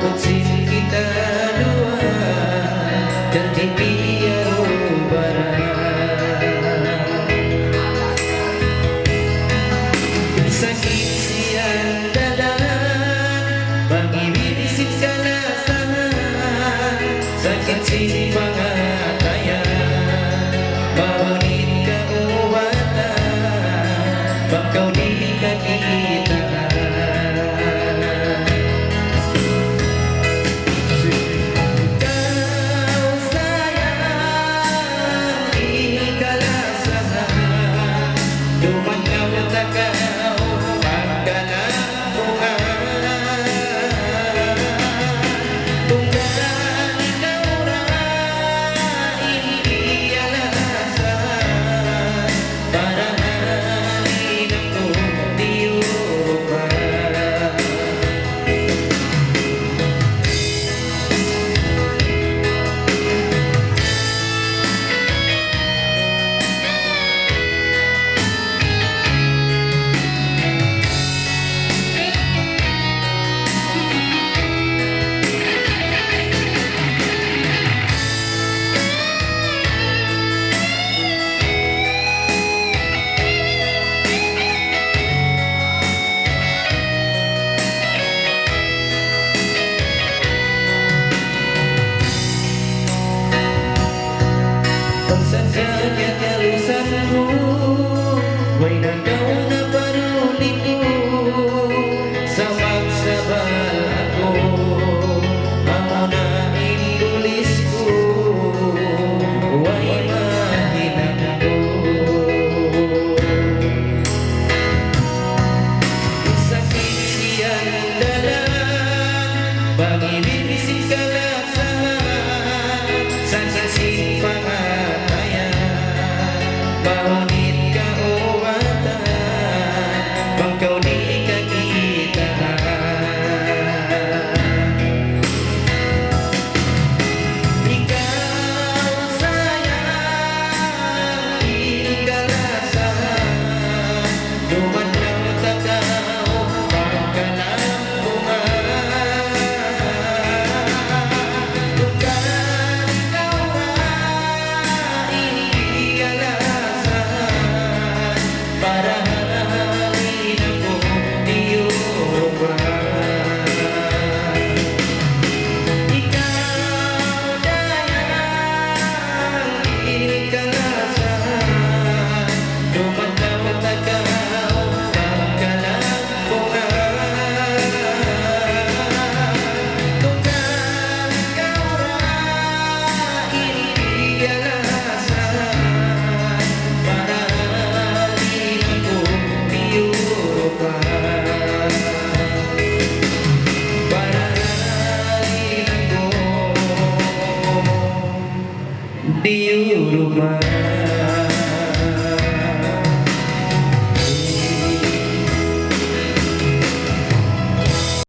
kutsin kita dua dan dibiar sakit siang dalam bagi birisik kalasan sakit si pangatayan baunin keobatan bakau di kita kau sayang ini kalasan cuma kau takkan Saja kelusanku, wena kau na paruliku, sabak sabal aku, mau na indulisku, wai mahinanku. Sakit siang dalam, bagi diri si kalasan, sakit si baunin keobatan bangkau di kita ikaw sayang ini kalasan dumanaw takaw pagkalambungan bukan ikaw na ini para halin ako diurugan ikaw dayang ikalasan dumataw tagaw pagkalambungan tukan ikaw ra inialasan para di rumah.